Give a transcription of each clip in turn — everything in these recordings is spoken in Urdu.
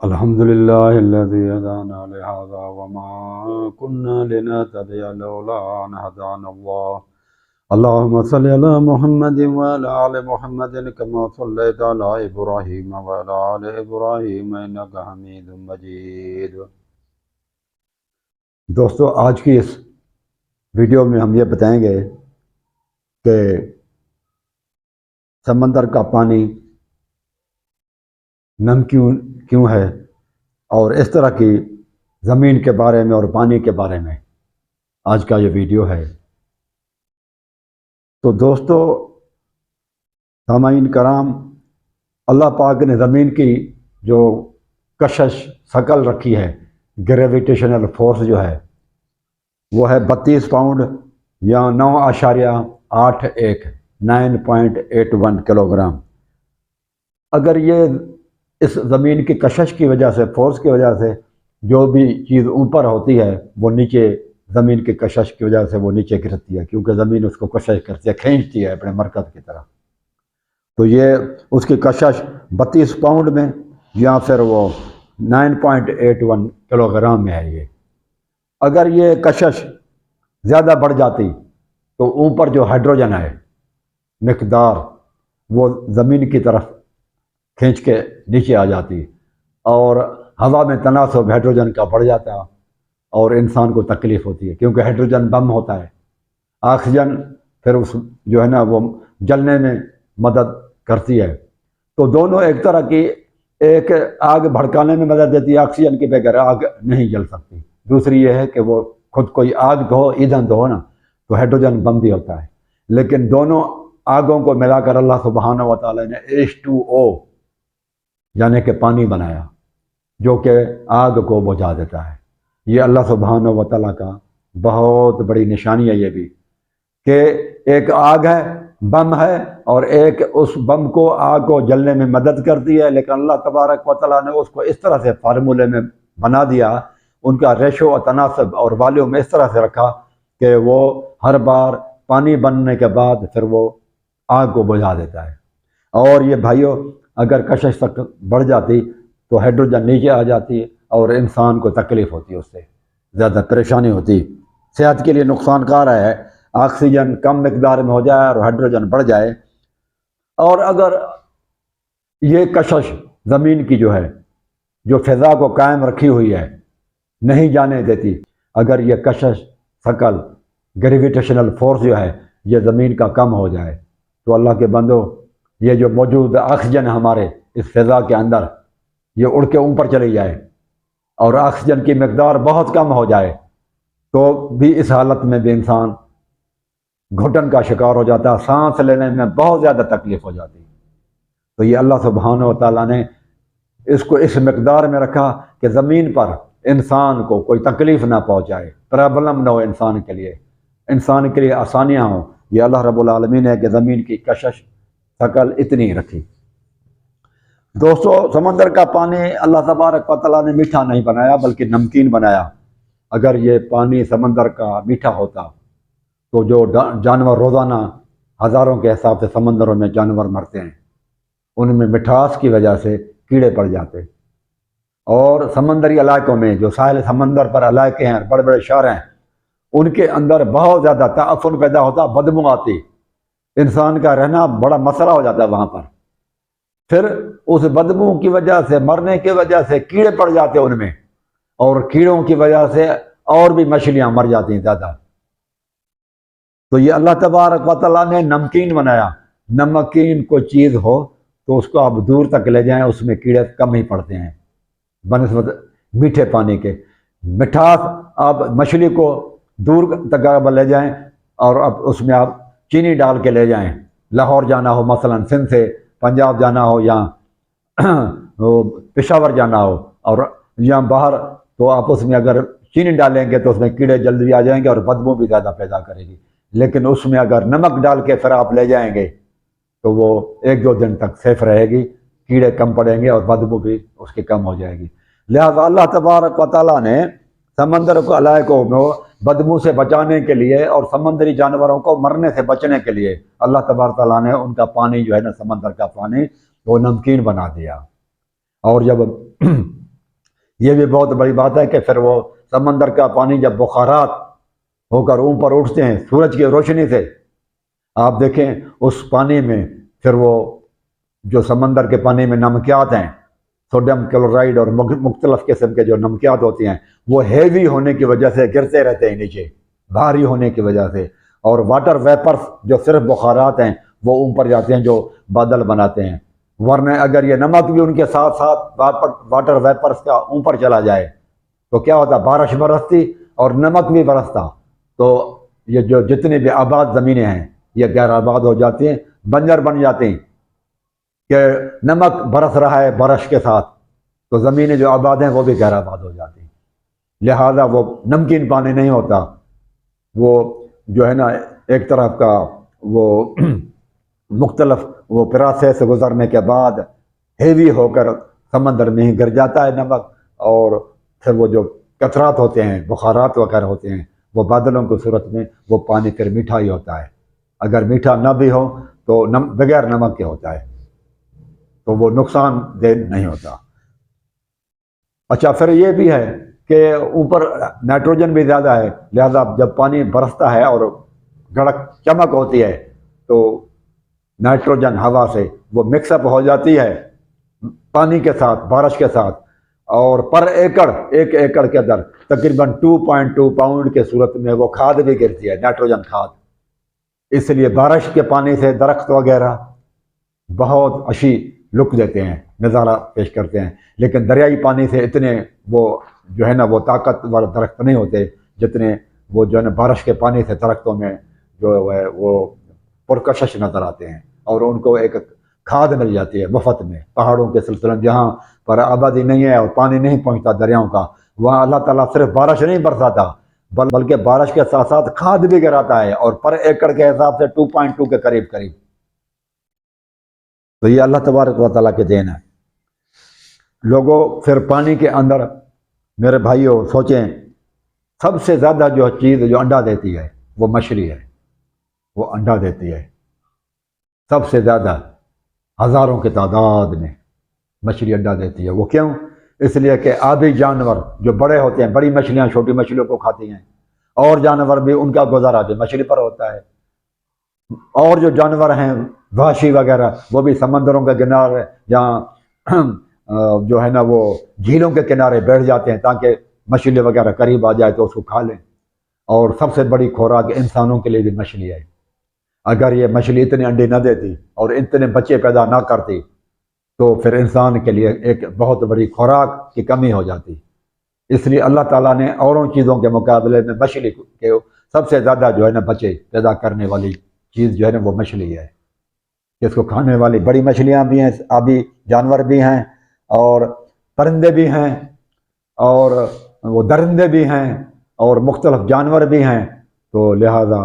الحمد لله الذي هدانا لهذا وما كنا لنهتدي لولا أن هدانا الله. اللهم صل على محمد وعلى آل محمد كما صليت على إبراهيم وعلى آل إبراهيم إنك حميد مجيد. دوستو، آج کی اس ویڈیو میں ہم یہ بتائیں گے کہ سمندر کا پانی نم کیوں ہے، اور اس طرح کی زمین کے بارے میں اور پانی کے بارے میں آج کا یہ ویڈیو ہے. تو دوستو سامعین کرام، اللہ پاک نے زمین کی جو کشش شکل رکھی ہے، گریویٹیشنل فورس جو ہے وہ ہے 32 پاؤنڈ یا 9.81 کلو گرام. اگر یہ اس زمین کی کشش کی وجہ سے، فورس کی وجہ سے جو بھی چیز اوپر ہوتی ہے وہ نیچے، زمین کی کشش کی وجہ سے وہ نیچے گرتی ہے، کیونکہ زمین اس کو کشش کرتی ہے، کھینچتی ہے اپنے مرکز کی طرف. تو یہ اس کی کشش 32 پاؤنڈ میں یا پھر وہ 9.81 کلو گرام میں ہے. یہ اگر یہ کشش زیادہ بڑھ جاتی تو اوپر جو ہائیڈروجن ہے مقدار وہ زمین کی طرف کھینچ کے نیچے آ جاتی، اور ہوا میں تناسب ہائیڈروجن کا بڑھ جاتا اور انسان کو تکلیف ہوتی ہے، کیونکہ ہائیڈروجن بم ہوتا ہے. آکسیجن پھر اس جو ہے نا وہ جلنے میں مدد کرتی ہے. تو دونوں ایک طرح کی، ایک آگ بھڑکانے میں مدد دیتی ہے، آکسیجن کے بغیر آگ نہیں جل سکتی. دوسری یہ ہے کہ وہ خود کوئی آگ تو ہو، ایندھن تو ہو نا، تو ہائیڈروجن بم بھی ہوتا ہے. لیکن دونوں آگوں کو ملا کر اللہ سبحانہ و تعالی نے H2O یعنی کہ پانی بنایا، جو کہ آگ کو بجھا دیتا ہے. یہ اللہ سبحانہ و تعالیٰ کا بہت بڑی نشانی ہے یہ بھی، کہ ایک آگ ہے، بم ہے، اور ایک اس بم کو، آگ کو جلنے میں مدد کرتی ہے. لیکن اللہ تبارک و تعالیٰ نے اس کو اس طرح سے فارمولے میں بنا دیا، ان کا ریشو اور تناسب اور والیوم اس طرح سے رکھا کہ وہ ہر بار پانی بننے کے بعد پھر وہ آگ کو بجھا دیتا ہے. اور یہ بھائیوں، اگر کشش تک بڑھ جاتی تو ہائیڈروجن نیچے آ جاتی اور انسان کو تکلیف ہوتی، اس سے زیادہ پریشانی ہوتی، صحت کے لیے نقصان کار ہے. آکسیجن کم مقدار میں ہو جائے اور ہائیڈروجن بڑھ جائے. اور اگر یہ کشش زمین کی جو ہے، جو فضا کو قائم رکھی ہوئی ہے، نہیں جانے دیتی، اگر یہ کشش شکل گریویٹیشنل فورس جو ہے یہ زمین کا کم ہو جائے، تو اللہ کے بندو، یہ جو موجود آکسیجن ہمارے اس فضا کے اندر یہ اڑ کے اوپر چلی جائے اور آکسیجن کی مقدار بہت کم ہو جائے، تو بھی اس حالت میں بھی انسان گھٹن کا شکار ہو جاتا، سانس لینے میں بہت زیادہ تکلیف ہو جاتی. تو یہ اللہ سبحانہ و تعالیٰ نے اس کو اس مقدار میں رکھا کہ زمین پر انسان کو کوئی تکلیف نہ پہنچائے، پرابلم نہ ہو انسان کے لیے آسانیاں ہوں. یہ اللہ رب العالمین ہے کہ زمین کی کشش شکل اتنی رکھی. دوستو، سمندر کا پانی اللہ تبارک و تعالیٰ نے میٹھا نہیں بنایا بلکہ نمکین بنایا. اگر یہ پانی سمندر کا میٹھا ہوتا تو جو جانور روزانہ ہزاروں کے حساب سے سمندروں میں جانور مرتے ہیں، ان میں مٹھاس کی وجہ سے کیڑے پڑ جاتے. اور سمندری علاقوں میں جو ساحل سمندر پر علاقے ہیں، بڑے بڑے شہر ہیں، ان کے اندر بہت زیادہ تعفن پیدا ہوتا، بدبو آتی، انسان کا رہنا بڑا مسئلہ ہو جاتا ہے وہاں پر. پھر اس بدبو کی وجہ سے، مرنے کی وجہ سے کیڑے پڑ جاتے ان میں، اور کیڑوں کی وجہ سے اور بھی مچھلیاں مر جاتی ہیں زیادہ. تو یہ اللہ تبارک و تعالیٰ نے نمکین بنایا. نمکین کوئی چیز ہو تو اس کو آپ دور تک لے جائیں، اس میں کیڑے کم ہی پڑتے ہیں بنسبت میٹھے پانی کے. مٹھاس، آپ مچھلی کو دور تک آپ لے جائیں اور اب اس میں آپ چینی ڈال کے لے جائیں. لاہور جانا ہو مثلا، سندھ سے پنجاب جانا ہو، یا پشاور جانا ہو، اور یا باہر، تو آپ اس میں اگر چینی ڈالیں گے تو اس میں کیڑے جلدی آ جائیں گے اور بدبو بھی زیادہ پیدا کرے گی. لیکن اس میں اگر نمک ڈال کے پھر آپ لے جائیں گے تو وہ 1-2 دن تک سیف رہے گی، کیڑے کم پڑیں گے اور بدبو بھی اس کی کم ہو جائے گی. لہذا اللہ تبارک و تعالیٰ نے سمندر کو، علاقوں میں بدبو سے بچانے کے لیے اور سمندری جانوروں کو مرنے سے بچنے کے لیے، اللہ تبارک تعالیٰ نے ان کا پانی جو ہے نا، سمندر کا پانی، وہ نمکین بنا دیا. اور جب یہ بھی بہت بڑی بات ہے کہ پھر وہ سمندر کا پانی جب بخارات ہو کر اوپر اٹھتے ہیں سورج کی روشنی سے، آپ دیکھیں اس پانی میں پھر وہ جو سمندر کے پانی میں نمکیات ہیں، سوڈیم کلورائڈ اور مختلف قسم کے جو نمکیات ہوتی ہیں، وہ ہیوی ہونے کی وجہ سے گرتے رہتے ہیں نیچے، بھاری ہونے کی وجہ سے، اور واٹر ویپرز جو صرف بخارات ہیں وہ اوپر جاتے ہیں جو بادل بناتے ہیں۔ ورنہ اگر یہ نمک بھی ان کے ساتھ ساتھ واٹر ویپرز کا اوپر چلا جائے تو کیا ہوتا؟ بارش برستی اور نمک بھی برستا، تو یہ جو جتنی بھی آباد زمینیں ہیں یہ غیر آباد ہو جاتی ہیں، بنجر بن جاتی ہیں، کہ نمک برس رہا ہے بارش کے ساتھ تو زمینیں جو آباد ہیں وہ بھی غیر آباد ہو جاتی ہیں، لہذا وہ نمکین پانی نہیں ہوتا، وہ جو ہے نا ایک طرف کا وہ مختلف وہ پراسے سے گزرنے کے بعد ہیوی ہو کر سمندر میں ہی گر جاتا ہے نمک، اور پھر وہ جو قطرات ہوتے ہیں، بخارات وغیرہ ہوتے ہیں، وہ بادلوں کی صورت میں وہ پانی پھر میٹھا ہی ہوتا ہے، اگر میٹھا نہ بھی ہو تو بغیر نمک کے ہوتا ہے، تو وہ نقصان دہ نہیں ہوتا۔ اچھا، پھر یہ بھی ہے کہ اوپر نائٹروجن بھی زیادہ ہے، لہذا جب پانی برستا ہے اور گڑک چمک ہوتی ہے تو نائٹروجن ہوا سے وہ مکس اپ ہو جاتی ہے پانی کے ساتھ، بارش کے ساتھ، اور پر ایکڑ ایک ایکڑ کے اندر تقریباً 2.2 پاؤنڈ کے صورت میں وہ کھاد بھی گرتی ہے، نائٹروجن کھاد۔ اس لیے بارش کے پانی سے درخت وغیرہ بہت اچھی لک دیتے ہیں، نظارہ پیش کرتے ہیں، لیکن دریائی پانی سے اتنے وہ جو ہے نا وہ طاقتور درخت نہیں ہوتے جتنے وہ جو ہے نا بارش کے پانی سے درختوں میں جو ہے وہ پرکشش نظر آتے ہیں، اور ان کو ایک کھاد مل جاتی ہے مفت میں۔ پہاڑوں کے سلسلے میں جہاں پر آبادی نہیں ہے اور پانی نہیں پہنچتا دریاؤں کا، وہاں اللہ تعالیٰ صرف بارش نہیں برساتا بلکہ بارش کے ساتھ ساتھ کھاد بھی گراتا ہے، اور پر ایکڑ کے حساب سے 2.2 کے قریب قریب۔ تو یہ اللہ تبارک و تعالیٰ کے دین ہے۔ لوگوں پھر پانی کے اندر میرے بھائیوں سوچیں، سب سے زیادہ جو چیز جو انڈا دیتی ہے وہ مچھلی ہے، وہ انڈا دیتی ہے سب سے زیادہ، ہزاروں کی تعداد میں مچھلی انڈا دیتی ہے۔ وہ کیوں؟ اس لیے کہ آبی جانور جو بڑے ہوتے ہیں، بڑی مچھلیاں چھوٹی مچھلیوں کو کھاتی ہیں، اور جانور بھی ان کا گزارا بھی مچھلی پر ہوتا ہے، اور جو جانور ہیں وحشی وغیرہ وہ بھی سمندروں کے کنارے جہاں جو ہے نا وہ جھیلوں کے کنارے بیٹھ جاتے ہیں تاکہ مچھلی وغیرہ قریب آ جائے تو اس کو کھا لیں۔ اور سب سے بڑی خوراک انسانوں کے لیے بھی مچھلی ہے۔ اگر یہ مچھلی اتنے انڈے نہ دیتی اور اتنے بچے پیدا نہ کرتی تو پھر انسان کے لیے ایک بہت بڑی خوراک کی کمی ہو جاتی۔ اس لیے اللہ تعالیٰ نے اوروں چیزوں کے مقابلے میں مچھلی کے سب سے زیادہ جو ہے نا بچے پیدا کرنے والی چیز جو ہے نا وہ مچھلی ہے۔ اس کو کھانے والی بڑی مچھلیاں بھی ہیں، آبی جانور بھی ہیں، اور پرندے بھی ہیں، اور وہ درندے بھی ہیں، اور مختلف جانور بھی ہیں، تو لہذا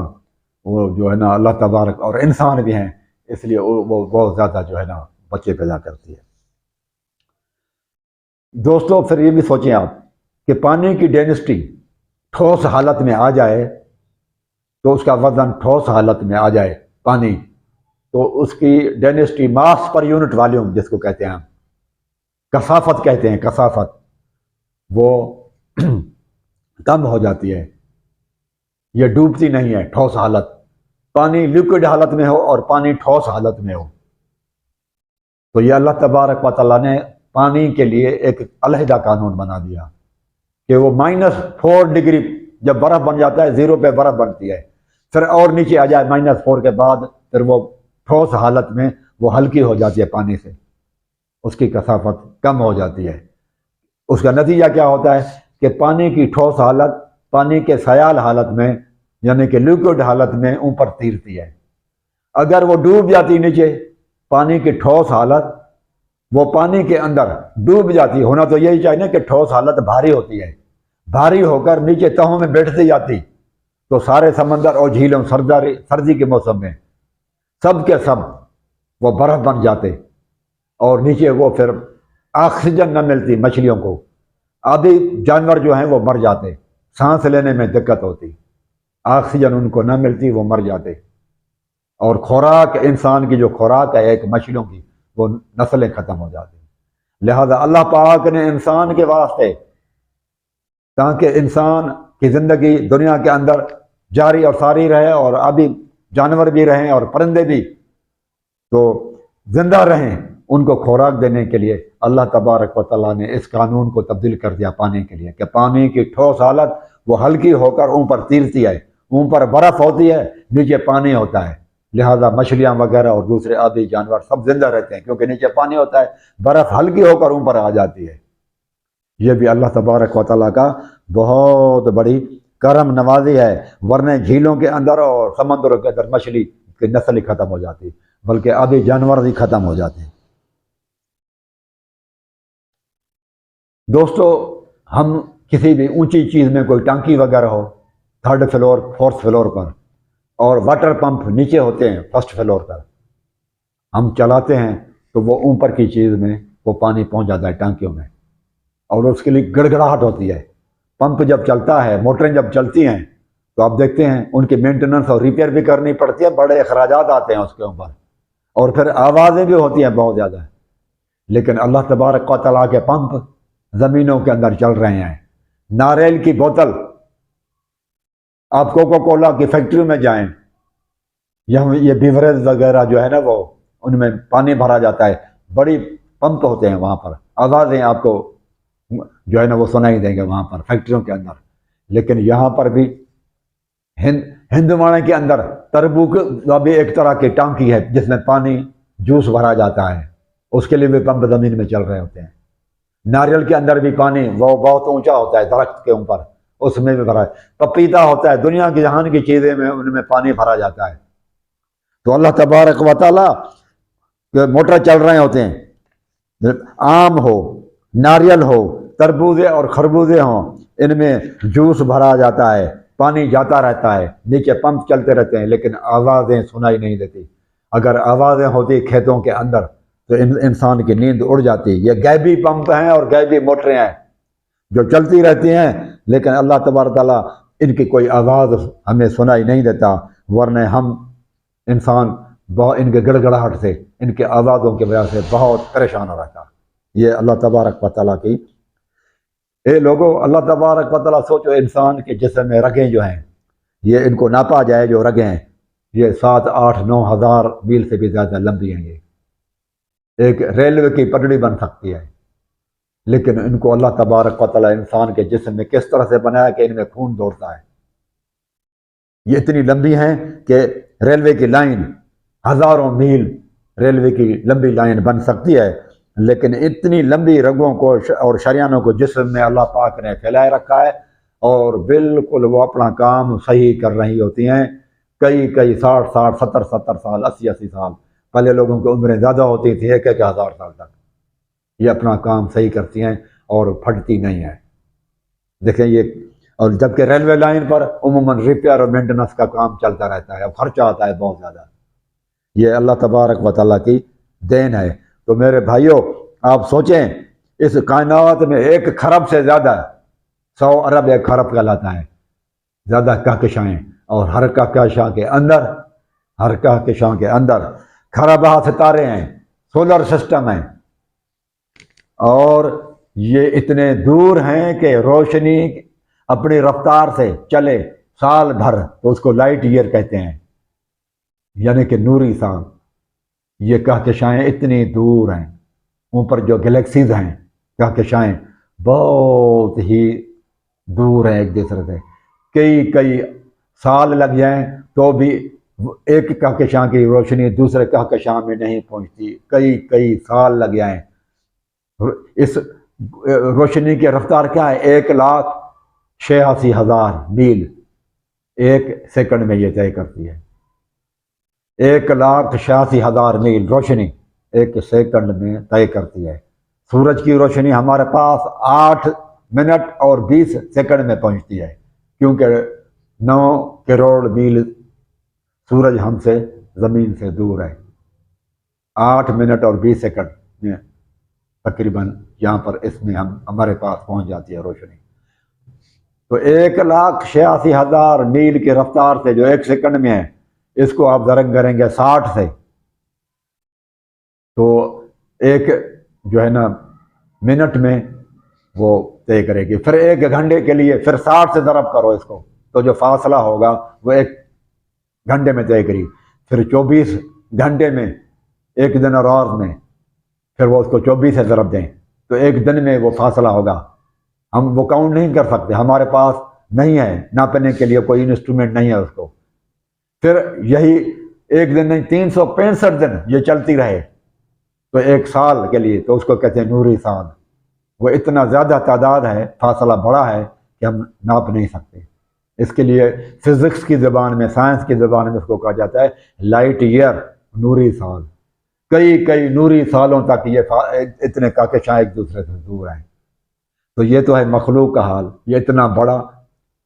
وہ جو ہے نا اللہ تبارک، اور انسان بھی ہیں، اس لیے وہ بہت زیادہ جو ہے نا بچے پیدا کرتی ہے۔ دوستو پھر یہ بھی سوچیں آپ کہ پانی کی ڈینسٹی ٹھوس حالت میں آ جائے تو اس کا وزن ٹھوس حالت میں آ جائے پانی، تو اس کی ڈینسٹی ماس پر یونٹ والیوم جس کو کہتے ہیں ہم، کثافت کہتے ہیں، کثافت، وہ کم ہو جاتی ہے، یہ ڈوبتی نہیں ہے ٹھوس حالت۔ پانی لیکوڈ حالت میں ہو اور پانی ٹھوس حالت میں ہو تو یہ اللہ تبارک و تعالیٰ نے پانی کے لیے ایک علیحدہ قانون بنا دیا کہ وہ -4 ڈگری جب برف بن جاتا ہے، 0 پہ برف بنتی ہے، پھر اور نیچے آ جائے -4 کے بعد پھر وہ ٹھوس حالت میں وہ ہلکی ہو جاتی ہے پانی سے، اس کی کثافت کم ہو جاتی ہے۔ اس کا نتیجہ کیا ہوتا ہے کہ پانی کی ٹھوس حالت پانی کے سیال حالت میں یعنی کہ لیکوڈ حالت میں اوپر تیرتی ہے۔ اگر وہ ڈوب جاتی نیچے، پانی کی ٹھوس حالت وہ پانی کے اندر ڈوب جاتی، ہونا تو یہی چاہیے نا کہ ٹھوس حالت بھاری ہوتی ہے، بھاری ہو کر نیچے تہوں میں بیٹھتی جاتی تو سارے سمندر اور جھیلوں سردی کے موسم میں سب کے سب وہ برف بن جاتے، اور نیچے وہ پھر آکسیجن نہ ملتی مچھلیوں کو، آدھی جانور جو ہیں وہ مر جاتے، سانس لینے میں دقت ہوتی، آکسیجن ان کو نہ ملتی، وہ مر جاتے، اور خوراک انسان کی جو خوراک ہے ایک مچھلیوں کی وہ نسلیں ختم ہو جاتی۔ لہذا اللہ پاک نے انسان کے واسطے تاکہ انسان کی زندگی دنیا کے اندر جاری اور ساری رہے، اور ابھی جانور بھی رہیں اور پرندے بھی تو زندہ رہیں۔ ان کو خوراک دینے کے لیے اللہ تبارک و تعالیٰ نے اس قانون کو تبدیل کر دیا پانی کے لیے، کہ پانی کی ٹھوس حالت وہ ہلکی ہو کر اوپر تیرتی ہے، اوپر برف ہوتی ہے، نیچے پانی ہوتا ہے، لہذا مچھلیاں وغیرہ اور دوسرے آبی جانور سب زندہ رہتے ہیں، کیونکہ نیچے پانی ہوتا ہے، برف ہلکی ہو کر اوپر آ جاتی ہے۔ یہ بھی اللہ تبارک و تعالیٰ کا بہت بڑی کرم نوازی ہے، ورنہ جھیلوں کے اندر اور سمندروں کے اندر مچھلی کی نسل ہی ختم ہو جاتی، بلکہ آبی جانور بھی ختم ہو جاتے ہیں۔ دوستو، ہم کسی بھی اونچی چیز میں کوئی ٹانکی وغیرہ ہو، تھرڈ فلور فورتھ فلور پر، اور واٹر پمپ نیچے ہوتے ہیں فرسٹ فلور پر، ہم چلاتے ہیں تو وہ اوپر کی چیز میں وہ پانی پہنچ جاتا ہے ٹانکیوں میں، اور اس کے لیے گڑگڑاہٹ ہوتی ہے۔ پمپ جب چلتا ہے، موٹریں جب چلتی ہیں تو آپ دیکھتے ہیں ان کی مینٹیننس اور ریپیئر بھی کرنی پڑتی ہے، بڑے اخراجات آتے ہیں اس کے اوپر، اور پھر آوازیں بھی ہوتی ہیں بہت زیادہ۔ لیکن اللہ تبارک و تعالیٰ کے پمپ زمینوں کے اندر چل رہے ہیں۔ ناریل کی بوتل، آپ کوکو کولا کی فیکٹری میں جائیں، یہ بیوریج وغیرہ جو ہے نا، وہ ان میں پانی بھرا جاتا ہے، بڑی پمپ ہوتے ہیں وہاں پر، آوازیں آپ کو جو ہے نا وہ سنائی دیں گے وہاں پر فیکٹریوں کے اندر۔ لیکن یہاں پر بھی ہندوانے کے اندر تربوز کا بھی ایک طرح کی ٹانکی ہے جس میں پانی جوس بھرا جاتا ہے، اس کے لیے بھی پمپ زمین میں چل رہے ہوتے ہیں۔ ناریل کے اندر بھی پانی وہ بہت اونچا ہوتا ہے درخت کے اوپر، اس میں بھی بھرا ہے۔ پپیتا ہوتا ہے، دنیا کی جہان کی چیزیں میں ان میں پانی بھرا جاتا ہے۔ تو اللہ تبارک و تعالیٰ کے موٹر چل رہے ہوتے ہیں، آم ہو، ناریل ہو، تربوزے اور خربوزے ہوں، ان میں جوس بھرا جاتا ہے، پانی جاتا رہتا ہے، نیچے پمپ چلتے رہتے ہیں، لیکن آوازیں سنائی نہیں دیتی۔ اگر آوازیں ہوتی کھیتوں کے اندر تو انسان کی نیند اڑ جاتی۔ یہ غیبی پمپ ہیں اور غیبی موٹریں ہیں جو چلتی رہتی ہیں، لیکن اللہ تبارک تعالیٰ ان کی کوئی آواز ہمیں سنائی نہیں دیتا، ورنہ ہم انسان بہت ان کے گڑگڑاہٹ سے، ان کے آوازوں کی وجہ سے بہت پریشان ہو رہتا۔ یہ اللہ تبارک و تعالیٰ کی۔ اے لوگوں، اللہ تبارک و تعالیٰ سوچو، انسان کے جسم میں رگیں جو ہیں، یہ ان کو ناپا جائے جو رگیں ہیں، یہ 7، 8، 9 ہزار میل سے بھی زیادہ لمبی ہیں۔ یہ ایک ریلوے کی پٹڑی بن سکتی ہے، لیکن ان کو اللہ تبارک و تعالیٰ انسان کے جسم میں کس طرح سے بنایا کہ ان میں خون دوڑتا ہے۔ یہ اتنی لمبی ہیں کہ ریلوے کی لائن ہزاروں میل ریلوے کی لمبی لائن بن سکتی ہے، لیکن اتنی لمبی رگوں کو اور شریانوں کو جسم میں اللہ پاک نے پھیلائے رکھا ہے، اور بالکل وہ اپنا کام صحیح کر رہی ہوتی ہیں۔ کئی 60 70 سال، 80 سال، پہلے لوگوں کی عمریں زیادہ ہوتی تھی، 1,000 سال تک یہ اپنا کام صحیح کرتی ہیں اور پھٹتی نہیں ہیں۔ دیکھیں یہ، اور جبکہ ریلوے لائن پر عموماً ریپیئر اور مینٹیننس کا کام چلتا رہتا ہے، اور خرچہ آتا ہے بہت زیادہ۔ یہ اللہ تبارک و تعالیٰ کی دین ہے۔ تو میرے بھائیوں، آپ سوچیں، اس کائنات میں 1 کھرب سے زیادہ، 100 ارب 1 کھرب کہلاتا ہے، زیادہ کہکشائیں، اور ہر کہکشاں کے اندر کھربہ ستارے ہیں، سولر سسٹم ہیں، اور یہ اتنے دور ہیں کہ روشنی اپنی رفتار سے چلے سال بھر تو اس کو لائٹ ایئر کہتے ہیں، یعنی کہ نوری سال۔ یہ کہکشائیں اتنی دور ہیں، اوپر جو گلیکسیز ہیں، کہکشائیں بہت ہی دور ہیں ایک دوسرے سے، کئی سال لگ جائیں تو بھی ایک کہکشاں کی روشنی دوسرے کہکشاں میں نہیں پہنچتی، کئی سال لگ جائیں۔ اس روشنی کی رفتار کیا ہے؟ 1,86,000 میل 1 سیکنڈ میں یہ طے کرتی ہے۔ 1,86,000 میل روشنی 1 سیکنڈ میں طے کرتی ہے۔ سورج کی روشنی ہمارے پاس 8 منٹ اور 20 سیکنڈ میں پہنچتی ہے، کیونکہ 9 کروڑ میل سورج ہم سے زمین سے دور ہے۔ 8 منٹ اور 20 سیکنڈ میں تقریباً یہاں پر اس میں ہمارے پاس پہنچ جاتی ہے روشنی۔ تو 1,86,000 میل کی رفتار سے جو 1 سیکنڈ میں ہے، اس کو آپ ضرب کریں گے 60 سے، تو ایک جو ہے نا منٹ میں وہ طے کرے گی. پھر 1 گھنٹے کے لیے پھر 60 سے ضرب کرو اس کو, تو جو فاصلہ ہوگا وہ 1 گھنٹے میں طے کری. پھر 24 گھنٹے میں 1 دن اور رات میں پھر وہ اس کو 24 سے ضرب دیں تو 1 دن میں وہ فاصلہ ہوگا. ہم وہ کاؤنٹ نہیں کر سکتے, ہمارے پاس نہیں ہے ناپنے کے لیے کوئی انسٹرومنٹ نہیں ہے اس کو. پھر یہی 1 دن نہیں 365 دن یہ چلتی رہے تو 1 سال کے لیے, تو اس کو کہتے ہیں نوری سال. وہ اتنا زیادہ تعداد ہے, فاصلہ بڑا ہے کہ ہم ناپ نہیں سکتے. اس کے لیے فزکس کی زبان میں, سائنس کی زبان میں اس کو کہا جاتا ہے لائٹ ایئر, نوری سال. کئی نوری سالوں تک یہ اتنے کہکشاں ایک دوسرے سے دور ہیں. تو یہ تو ہے مخلوق کا حال, یہ اتنا بڑا,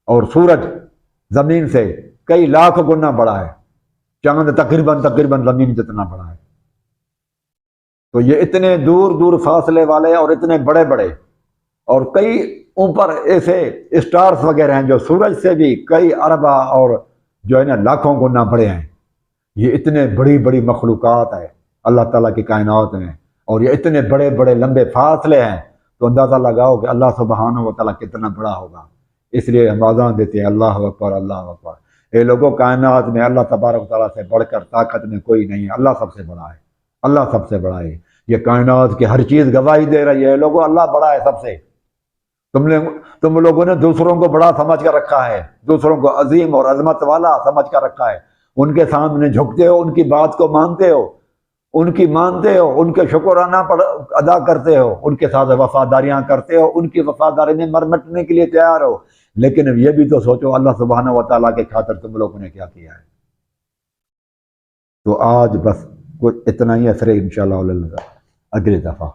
اور سورج زمین سے کئی لاکھ گنا بڑا ہے, چاند تقریباً زمین جتنا بڑا ہے. تو یہ اتنے دور دور فاصلے والے اور اتنے بڑے بڑے, اور کئی اوپر ایسے اسٹارز وغیرہ ہیں جو سورج سے بھی کئی اربہ اور جو ہے نا لاکھوں گنا بڑے ہیں. یہ اتنے بڑی بڑی مخلوقات ہے اللہ تعالیٰ کی کائنات میں, اور یہ اتنے بڑے بڑے لمبے فاصلے ہیں, تو اندازہ لگاؤ کہ اللہ سبحانہ و تعالیٰ کتنا بڑا ہوگا. اس لیے ہم اذان دیتے ہیں اللہ اکبر اللہ اکبر. اے لوگوں, کائنات میں اللہ تبارک و تعالیٰ سے بڑھ کر طاقت میں کوئی نہیں ہے, اللہ سب سے بڑا ہے, اللہ سب سے بڑا ہے. یہ کائنات کی ہر چیز گواہی دے رہی ہے لوگوں, اللہ بڑا ہے سب سے. تم لوگوں نے دوسروں کو بڑا سمجھ کر رکھا ہے, دوسروں کو عظیم اور عظمت والا سمجھ کر رکھا ہے. ان کے سامنے جھکتے ہو, ان کی بات کو مانتے ہو, ان کی مانتے ہو, ان کے شکرانہ ادا کرتے ہو, ان کے ساتھ وفاداریاں کرتے ہو, ان کی وفاداری میں مر مٹنے کے لیے تیار ہو. لیکن یہ بھی تو سوچو اللہ سبحانہ و تعالیٰ کے خاطر تم لوگوں نے کیا کیا ہے. تو آج بس کچھ اتنا ہی ہے, پھر انشاءاللہ اگلی دفعہ.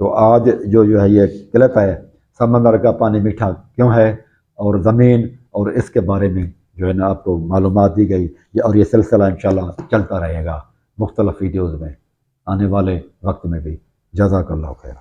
تو آج جو ہے یہ کلپ ہے سمندر کا پانی میٹھا کیوں ہے, اور زمین اور اس کے بارے میں جو ہے نا آپ کو معلومات دی گئی, اور یہ سلسلہ انشاءاللہ چلتا رہے گا مختلف ویڈیوز میں آنے والے وقت میں بھی. جزاک اللہ خیر.